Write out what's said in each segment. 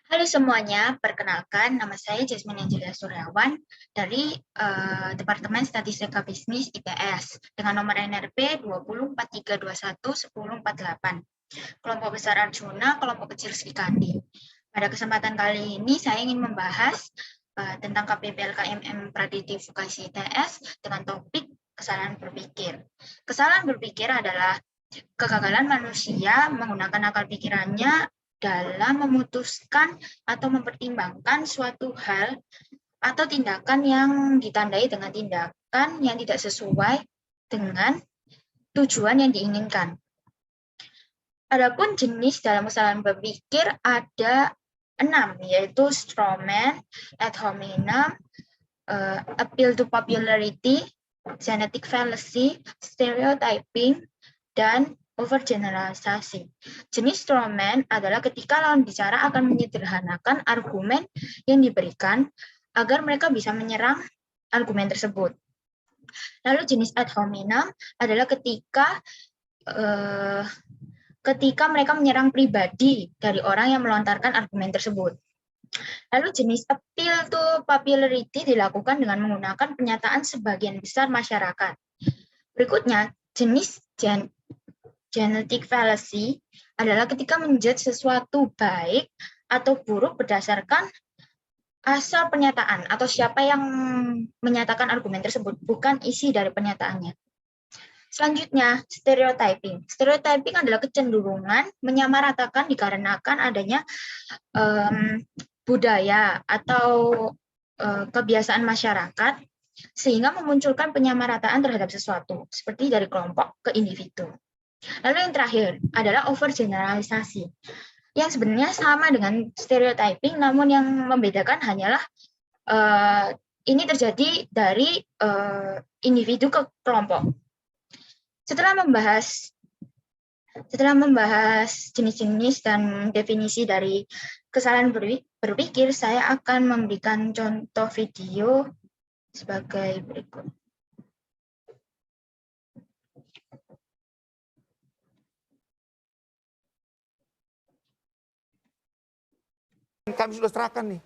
Halo semuanya, perkenalkan nama saya Jasmine Angelia Suryawan dari Departemen Statistika Bisnis IPS dengan nomor NRP 2043211048. Kelompok besar Arjuna, kelompok kecil Sri Kandi. Pada kesempatan kali ini saya ingin membahas tentang KPP-LKMM Praditi Vokasi ITS dengan topik kesalahan berpikir. Kesalahan berpikir adalah kegagalan manusia menggunakan akal pikirannya dalam memutuskan atau mempertimbangkan suatu hal atau tindakan yang ditandai dengan tindakan yang tidak sesuai dengan tujuan yang diinginkan. Adapun jenis dalam kesalahan berpikir ada 6, yaitu strawman, ad hominem, appeal to popularity, genetic fallacy, stereotyping, dan overgeneralisasi. Jenis strawman adalah ketika lawan bicara akan menyederhanakan argumen yang diberikan agar mereka bisa menyerang argumen tersebut. Lalu jenis ad hominem adalah ketika mereka menyerang pribadi dari orang yang melontarkan argumen tersebut. Lalu jenis appeal to popularity dilakukan dengan menggunakan pernyataan sebagian besar masyarakat. Berikutnya, jenis genetic fallacy adalah ketika menjudge sesuatu baik atau buruk berdasarkan asal pernyataan atau siapa yang menyatakan argumen tersebut, bukan isi dari pernyataannya. Selanjutnya, stereotyping. Stereotyping adalah kecenderungan menyamaratakan dikarenakan adanya budaya atau kebiasaan masyarakat sehingga memunculkan penyamarataan terhadap sesuatu, seperti dari kelompok ke individu. Lalu yang terakhir adalah overgeneralisasi, yang sebenarnya sama dengan stereotyping, namun yang membedakan hanyalah ini terjadi dari individu ke kelompok. Setelah membahas jenis-jenis dan definisi dari kesalahan berpikir, saya akan memberikan contoh video sebagai berikut. Kami sudah serahkan nih.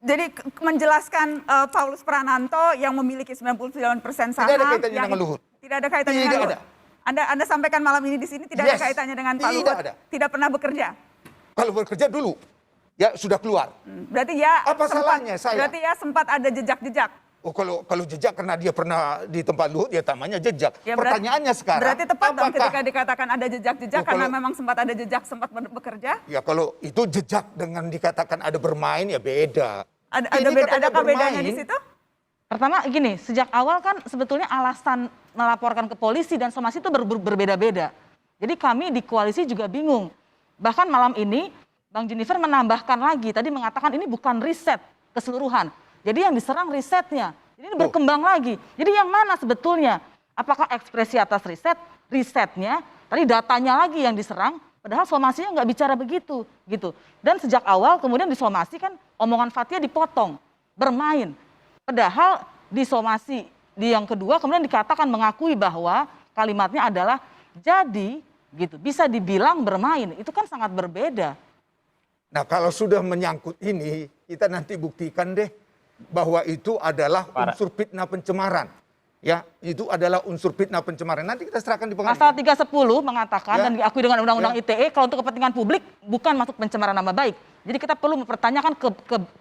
Jadi menjelaskan Paulus Prananto yang memiliki 99% saham. Tidak ada kaitannya dengan Luhut. Tidak ada kaitannya dengan Luhut. Anda sampaikan malam ini di sini tidak ada kaitannya dengan Pak Luhut. Tidak pernah bekerja. Kalau bekerja dulu, ya sudah keluar. Berarti ya. Apa salahnya saya? Berarti ya sempat ada jejak-jejak. Oh, kalau jejak karena dia pernah di tempat Luhut, ya namanya jejak. Ya, pertanyaannya sekarang. Berarti tepat dong ketika dikatakan ada jejak-jejak karena memang sempat ada jejak, sempat bekerja. Ya kalau itu jejak dengan dikatakan ada bermain ya beda. Adakah bedanya di situ? Pertama gini, sejak awal kan sebetulnya alasan melaporkan ke polisi dan somasi itu berbeda-beda. Jadi kami di koalisi juga bingung. Bahkan malam ini Bang Junifer menambahkan lagi, tadi mengatakan ini bukan riset keseluruhan. Jadi yang diserang risetnya, jadi ini berkembang lagi. Jadi yang mana sebetulnya? Apakah ekspresi atas risetnya, tadi datanya lagi yang diserang, padahal somasinya nggak bicara begitu, gitu. Dan sejak awal kemudian di somasi kan omongan Fathia dipotong, bermain. Padahal di somasi di yang kedua kemudian dikatakan mengakui bahwa kalimatnya adalah jadi, gitu. Bisa dibilang bermain, itu kan sangat berbeda. Nah kalau sudah menyangkut ini, kita nanti buktikan deh bahwa itu adalah unsur fitnah pencemaran. Ya, itu adalah unsur fitnah pencemaran. Nanti kita serahkan di pengadilan. Pasal 310 mengatakan dan diakui dengan Undang-Undang ITE kalau untuk kepentingan publik bukan masuk pencemaran nama baik. Jadi kita perlu mempertanyakan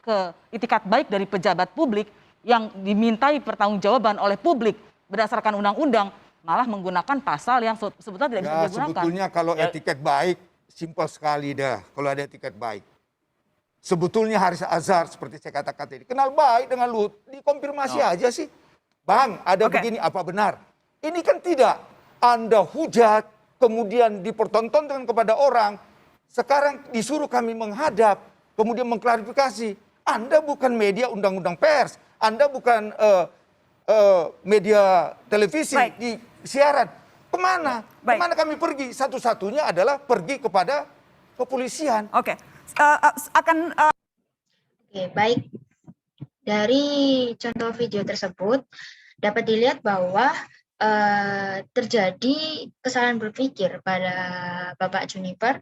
ke itikat baik dari pejabat publik yang dimintai pertanggungjawaban oleh publik berdasarkan undang-undang, malah menggunakan pasal yang sebetulnya tidak bisa digunakan. Sebetulnya kalau etiket baik simpel sekali dah. Kalau ada etiket baik. Sebetulnya Haris Azhar seperti saya katakan tadi, kenal baik dengan Luhut, dikonfirmasi aja sih. Bang, ada begini, apa benar? Ini kan tidak. Anda hujat, kemudian dipertontonkan kepada orang, sekarang disuruh kami menghadap, kemudian mengklarifikasi. Anda bukan media undang-undang pers, Anda bukan media televisi di siaran. Kemana? Kemana kami pergi? Satu-satunya adalah pergi kepada kepolisian. Oke, baik. Dari contoh video tersebut dapat dilihat bahwa terjadi kesalahan berpikir pada Bapak Junifer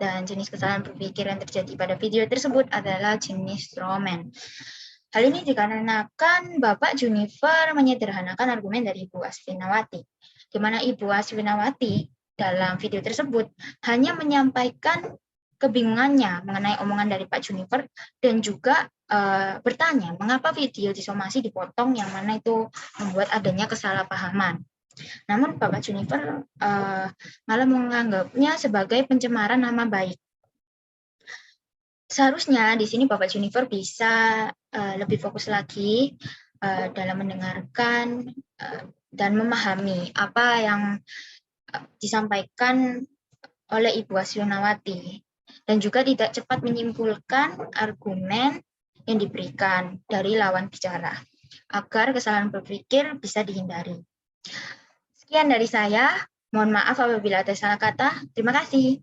Dan jenis kesalahan berpikir yang terjadi pada video tersebut adalah jenis strawman. Hal ini dikarenakan Bapak Junifer menyederhanakan argumen dari Ibu Asfinawati, di mana Ibu Asfinawati dalam video tersebut hanya menyampaikan kebingungannya mengenai omongan dari Pak Junifer dan juga bertanya mengapa video disomasi dipotong yang mana itu membuat adanya kesalahpahaman. Namun Bapak Junifer malah menganggapnya sebagai pencemaran nama baik. Seharusnya di sini Bapak Junifer bisa lebih fokus lagi dalam mendengarkan dan memahami apa yang disampaikan oleh Ibu Asfinawati dan juga tidak cepat menyimpulkan argumen yang diberikan dari lawan bicara agar kesalahan berpikir bisa dihindari. Sekian dari saya. Mohon maaf apabila ada salah kata. Terima kasih.